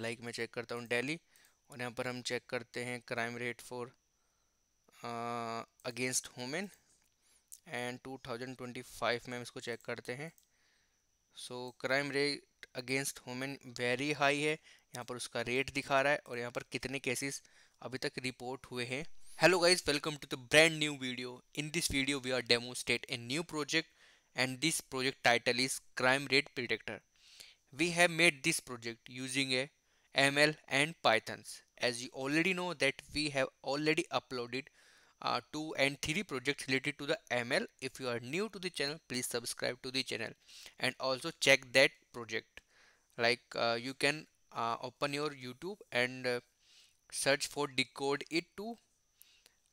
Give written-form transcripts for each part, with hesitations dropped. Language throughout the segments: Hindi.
लाइक मैं चेक करता हूँ दिल्ली, और यहाँ पर हम चेक करते हैं crime rate for against women, and 2025 में हम इसको चेक करते हैं। So crime rate against women very high है, यहाँ पर उसका रेट दिखा रहा है और यहाँ पर कितने केसेस अभी तक रिपोर्ट हुए हैं। Hello guys, welcome to the brand new video. In this video we are demonstrate a new project, and this project title is crime rate predictor. We have made this project using a ML and Pythons. As you already know that we have already uploaded 2 and 3 projects related to the ML. If you are new to the channel, please subscribe to the channel and also check that project. Like you can open your YouTube and search for decode it too.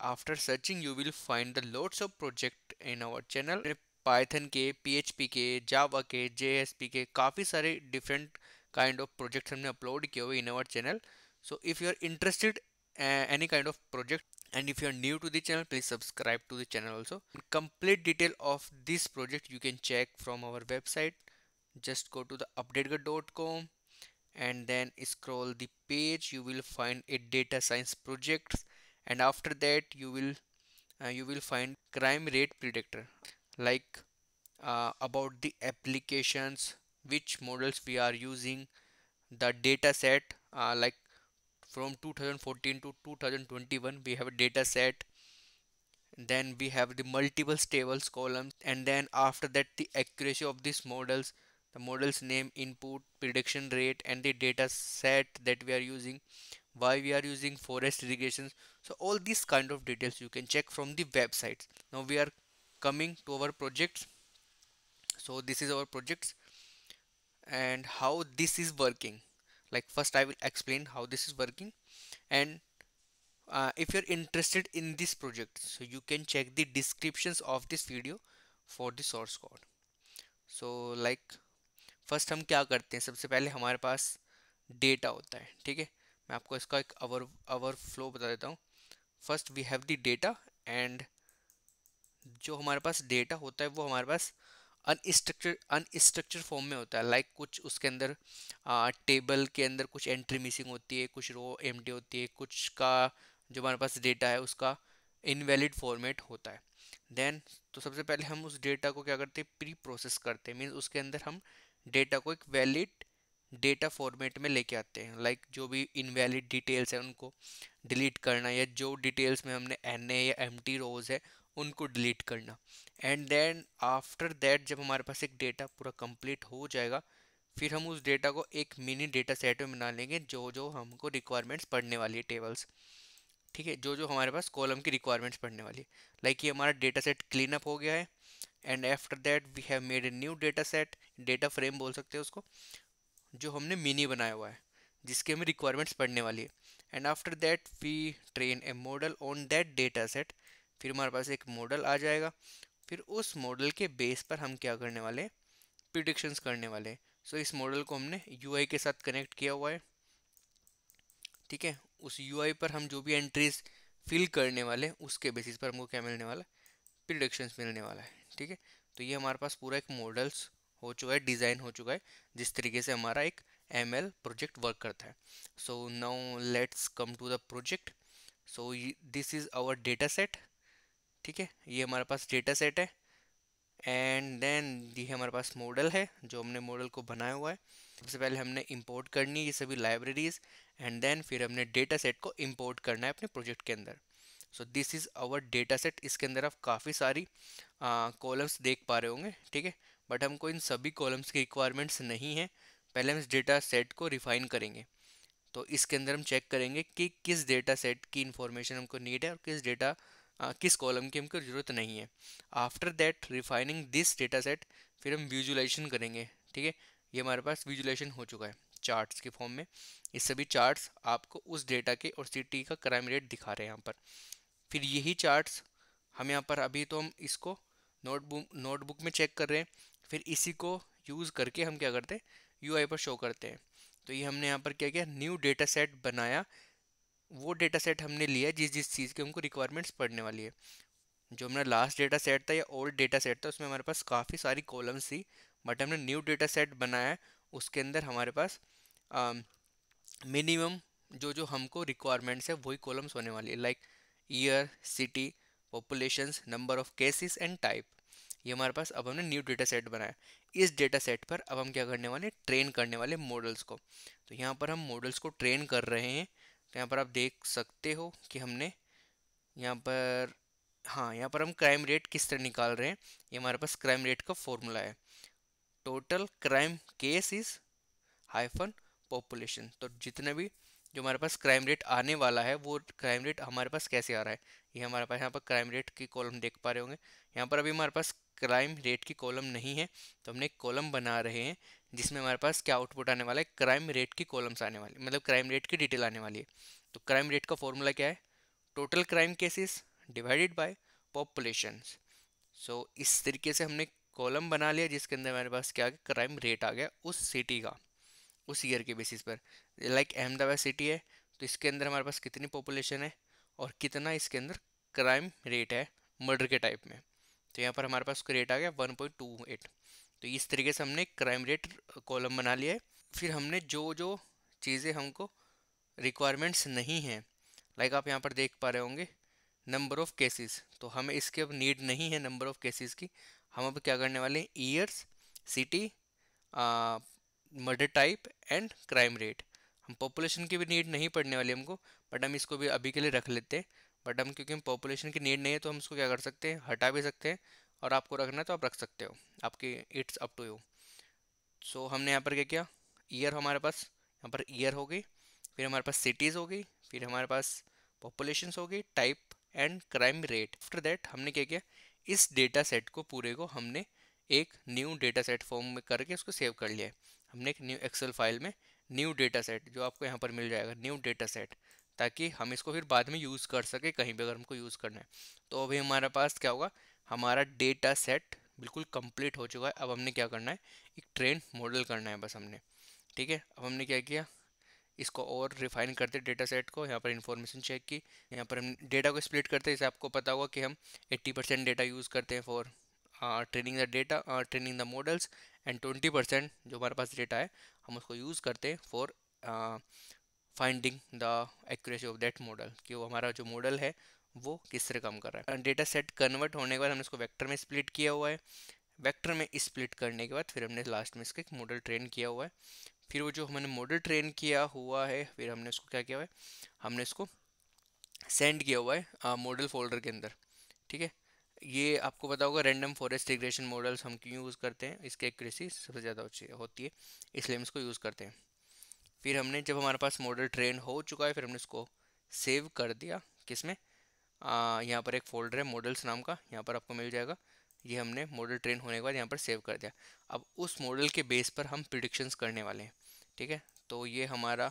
After searching you will find the lots of project in our channel. Python के, PHP के, जावा के, JSP के काफ़ी सारे डिफरेंट काइंड ऑफ प्रोजेक्ट्स हमने अपलोड किए हुए in our channel. So if you are interested any kind of project, and if you are new to the channel, please subscribe to the channel also. Complete detail of this project you can check from our website. Just go to the updategut.com and then scroll the page. You will find a data science project, and after that you will find crime rate predictor, like about the applications, which models we are using, the data set, like from 2014 to 2021 we have a data set. Then we have the multiple tables columns, and then after that the accuracy of these models, the model's name, input, prediction rate, and the data set that we are using, why we are using forest irrigations. So all these kind of details you can check from the websites. Now we are coming to our projects. So this is our projects and how this is working. Like first I will explain how this is working, and if you're interested in this project, so you can check the descriptions of this video for the source code. So like first हम क्या करते हैं, सबसे पहले हमारे पास डेटा होता है. ठीक है, मैं आपको इसका एक आवर फ्लो बता देता हूँ. First we have the data, and जो हमारे पास डेटा होता है वो हमारे पास अनस्ट्रक्चर फॉर्म में होता है. लाइक कुछ उसके अंदर टेबल के अंदर कुछ एंट्री मिसिंग होती है, कुछ रो एम्प्टी होती है, कुछ का जो हमारे पास डेटा है उसका इनवैलिड फॉर्मेट होता है. देन तो सबसे पहले हम उस डेटा को क्या करते हैं, प्री प्रोसेस करते हैं. मीन्स उसके अंदर हम डेटा को एक वैलिड डेटा फॉर्मेट में लेके आते हैं. लाइक जो भी इनवैलिड डिटेल्स हैं उनको डिलीट करना, या जो डिटेल्स में हमने एन ए या एम टी रोज है उनको डिलीट करना. एंड देन आफ्टर दैट जब हमारे पास एक डेटा पूरा कंप्लीट हो जाएगा, फिर हम उस डेटा को एक मिनी डेटा सेट में बना लेंगे जो जो हमको रिक्वायरमेंट्स पढ़ने वाली है, टेबल्स. ठीक है, जो जो हमारे पास कॉलम की रिक्वायरमेंट्स पढ़ने वाली है. लाइक ये हमारा डेटा सेट क्लीन अप हो गया है. And after that we have made a new data set, data frame बोल सकते हैं उसको, जो हमने मिनी बनाया हुआ है जिसके हमें रिक्वायरमेंट्स पढ़ने वाली है. And after that we train a model on that data set. फिर हमारे पास एक मॉडल आ जाएगा. फिर उस मॉडल के बेस पर हम क्या करने वाले हैं, प्रिडिक्शंस करने वाले हैं. सो इस मॉडल को हमने यूआई के साथ कनेक्ट किया हुआ है. ठीक है, उस यूआई पर हम जो भी एंट्रीज फिल करने वाले हैं उसके बेसिस पर हमको क्या मिलने वाला है, प्रिडिक्शंस मिलने वाला है. ठीक है, तो ये हमारे पास पूरा एक मॉडल्स हो चुका है, डिज़ाइन हो चुका है, जिस तरीके से हमारा एक ML प्रोजेक्ट वर्क करता है. So now let's come to the project. So this is our data set. ठीक है, ये हमारे पास डेटा सेट है. एंड देन ये हमारे पास मॉडल है जो हमने मॉडल को बनाया हुआ है. सबसे पहले हमने इंपोर्ट करनी है ये सभी लाइब्रेरीज, एंड देन फिर हमने डेटा सेट को इंपोर्ट करना है अपने प्रोजेक्ट के अंदर. So this is our data set. इसके अंदर आप काफ़ी सारी कॉलम्स देख पा रहे होंगे. ठीक है, बट हमको इन सभी कॉलम्स की रिक्वायरमेंट्स नहीं है. पहले हम इस डेटा सेट को रिफाइन करेंगे. तो इसके अंदर हम चेक करेंगे कि किस डेटा सेट की इंफॉर्मेशन हमको नीड है और किस कॉलम की हमको ज़रूरत नहीं है. After that refining this data set फिर हम विजुलाइजेशन करेंगे. ठीक है, ये हमारे पास विजुलाइजेशन हो चुका है चार्ट्स के फॉर्म में. ये सभी चार्ट्स आपको उस डेटा के और सिटी का क्राइम रेट दिखा रहे हैं यहाँ पर. फिर यही चार्ट्स हम यहाँ पर अभी तो हम इसको नोटबुक में चेक कर रहे हैं. फिर इसी को यूज़ करके हम क्या करते हैं, यूआई पर शो करते हैं. तो ये हमने यहाँ पर क्या किया, न्यू डेटा सेट बनाया. वो डेटा सेट हमने लिया जिस जिस चीज़ की हमको रिक्वायरमेंट्स पढ़ने वाली है. जो हमारा लास्ट डेटा सेट था या ओल्ड डेटा सेट था उसमें हमारे पास काफ़ी सारी कॉलम्स थी, बट हमने न्यू डेटा सेट बनाया है. उसके अंदर हमारे पास मिनिमम जो जो हमको रिक्वायरमेंट्स है वही कॉलम्स होने वाली है, like year, city, populations, number of cases and type. ये हमारे पास अब हमने न्यू डेटा सेट बनाया। इस डेटा सेट पर अब हम क्या करने वाले हैं, ट्रेन करने वाले मॉडल्स को। तो यहाँ पर हम मॉडल्स को ट्रेन कर रहे हैं। तो यहाँ पर आप देख सकते हो कि हमने यहाँ पर, हाँ, यहाँ पर हम क्राइम रेट किस तरह निकाल रहे हैं। ये हमारे पास क्राइम रेट का फॉर्मूला है, total crime case is hyphen population. तो जितने भी जो हमारे पास क्राइम रेट आने वाला है वो क्राइम रेट हमारे पास कैसे आ रहा है, ये हमारे पास यहाँ पर क्राइम रेट की कॉलम देख पा रहे होंगे। यहाँ पर अभी हमारे पास क्राइम रेट की कॉलम नहीं है, तो हमने एक कॉलम बना रहे हैं जिसमें हमारे पास क्या आउटपुट आने वाला है, क्राइम रेट की कॉलम्स आने वाली, मतलब क्राइम रेट की डिटेल आने वाली है। तो क्राइम रेट का फॉर्मूला क्या है, total crime cases divided by population. So इस तरीके से हमने कॉलम बना लिया जिसके अंदर हमारे पास क्या आ गया, क्राइम रेट आ गया उस सिटी का, उस ईयर के बेसिस पर। लाइक अहमदाबाद सिटी है, तो इसके अंदर हमारे पास कितनी पॉपुलेशन है और कितना इसके अंदर क्राइम रेट है मर्डर के टाइप में। तो यहाँ पर हमारे पास उसका रेट आ गया 1.28। तो इस तरीके से हमने क्राइम रेट कॉलम बना लिया है। फिर हमने जो जो चीज़ें हमको रिक्वायरमेंट्स नहीं हैं, लाइक आप यहाँ पर देख पा रहे होंगे नंबर ऑफ केसेस, तो हमें इसके अब नीड नहीं है नंबर ऑफ केसेस की। हम अब क्या करने वाले हैं, years, city, murder type and crime rate. हम पॉपुलेशन की भी नीड नहीं पड़ने वाली हमको, बट हम इसको भी अभी के लिए रख लेते हैं। बट हम क्योंकि हम पॉपुलेशन की नीड नहीं है तो हम इसको क्या कर सकते हैं, हटा भी सकते हैं, और आपको रखना है तो आप रख सकते हो, आपकी इट्स अप टू यू। सो हमने यहाँ पर क्या किया, ईयर हमारे पास यहाँ पर ईयर हो गई, फिर हमारे पास सिटीज़ हो गई, फिर हमारे पास पॉपुलेशंस हो गई, type and crime rate. After that हमने क्या किया, इस डेटा सेट को पूरे को हमने एक न्यू डेटा सेट फॉर्म में करके उसको सेव कर लिया है। हमने एक न्यू एक्सेल फाइल में न्यू डेटा सेट, जो आपको यहाँ पर मिल जाएगा न्यू डेटा सेट, ताकि हम इसको फिर बाद में यूज़ कर सके कहीं भी अगर हमको यूज़ करना है। तो अभी हमारे पास क्या होगा, हमारा डेटा सेट बिल्कुल कंप्लीट हो चुका है। अब हमने क्या करना है, एक ट्रेन मॉडल करना है बस हमने। ठीक है, अब हमने क्या किया, इसको और रिफाइन करते डेटा सेट को, यहाँ पर इंफॉर्मेशन चेक की, यहाँ पर हम डेटा को स्प्लिट करते हैं। जैसे आपको पता होगा कि हम 80% डेटा यूज़ करते हैं for training the data, training the models, and 20% जो हमारे पास डेटा है हम उसको यूज़ करते हैं for finding the accuracy of that model, कि वो हमारा जो मॉडल है वो किस तरह काम कर रहा है। डेटा सेट कन्वर्ट होने के बाद हमने इसको वेक्टर में स्प्लिट किया हुआ है। वेक्टर में स्प्लिट करने के बाद फिर हमने लास्ट में इसका एक मॉडल ट्रेन किया हुआ है। फिर वो जो हमने मॉडल ट्रेन किया हुआ है, फिर हमने इसको क्या किया हुआ है, हमने इसको सेंड किया हुआ है मॉडल फोल्डर के अंदर। ठीक है, ये आपको पता होगा रैंडम फॉरेस्ट रिग्रेशन मॉडल्स हम क्यों यूज़ करते हैं, इसकी एक्यूरेसी सबसे ज़्यादा होती है, इसलिए हम इसको यूज़ करते हैं। फिर हमने जब हमारे पास मॉडल ट्रेन हो चुका है, फिर हमने इसको सेव कर दिया किसमें, यहाँ पर एक फोल्डर है मॉडल्स नाम का, यहाँ पर आपको मिल जाएगा। ये हमने मॉडल ट्रेन होने के बाद यहाँ पर सेव कर दिया। अब उस मॉडल के बेस पर हम प्रिडिक्शंस करने वाले हैं। ठीक है, तो ये हमारा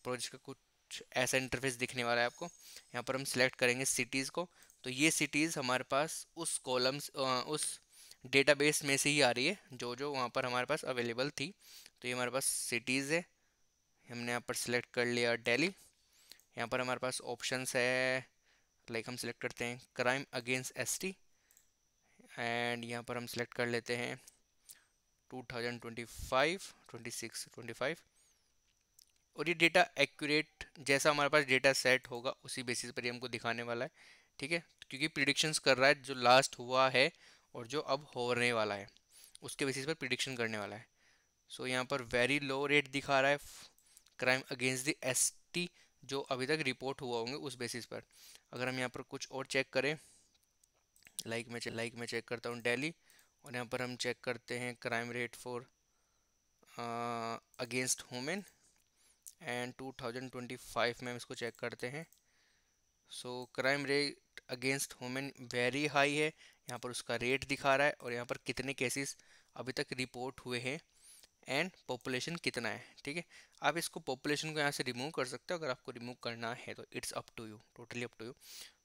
प्रोजेक्ट का कुछ ऐसा इंटरफेस दिखने वाला है आपको। यहाँ पर हम सिलेक्ट करेंगे सिटीज़ को, तो ये सिटीज़ हमारे पास उस कॉलम्स, उस डेटाबेस में से ही आ रही है जो जो वहाँ पर हमारे पास अवेलेबल थी। तो ये हमारे पास सिटीज़ है, हमने यहाँ पर सिलेक्ट कर लिया दिल्ली। यहाँ पर हमारे पास ऑप्शंस है, लाइक हम सिलेक्ट करते हैं क्राइम अगेंस्ट एसटी, एंड यहाँ पर हम सिलेक्ट कर लेते हैं 2025, 26, 25। और ये डेटा एक्यूरेट जैसा हमारे पास डेटा सेट होगा उसी बेसिस पर ही हमको दिखाने वाला है। ठीक है, क्योंकि प्रिडिक्शंस कर रहा है जो लास्ट हुआ है और जो अब होने वाला है, उसके बेसिस पर प्रिडिक्शन करने वाला है। सो यहाँ पर वेरी लो रेट दिखा रहा है क्राइम अगेंस्ट द एसटी, जो अभी तक रिपोर्ट हुआ होंगे उस बेसिस पर। अगर हम यहाँ पर कुछ और चेक करें, लाइक मैं चेक करता हूँ दिल्ली, और यहाँ पर हम चेक करते हैं crime rate for against women, and 2025 में हम इसको चेक करते हैं। So crime rate against women very high है, यहाँ पर उसका रेट दिखा रहा है, और यहाँ पर कितने केसेस अभी तक रिपोर्ट हुए हैं एंड पॉपुलेशन कितना है। ठीक है, आप इसको पॉपुलेशन को यहाँ से रिमूव कर सकते हो, अगर आपको रिमूव करना है तो it's up to you, totally up to you.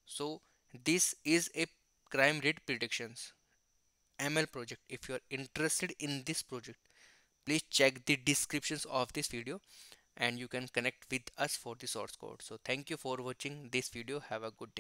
So this is a crime rate predictions ML project. If you are interested in this project, please check the descriptions of this video and you can connect with us for the source code. So thank you for watching this video. Have a good day.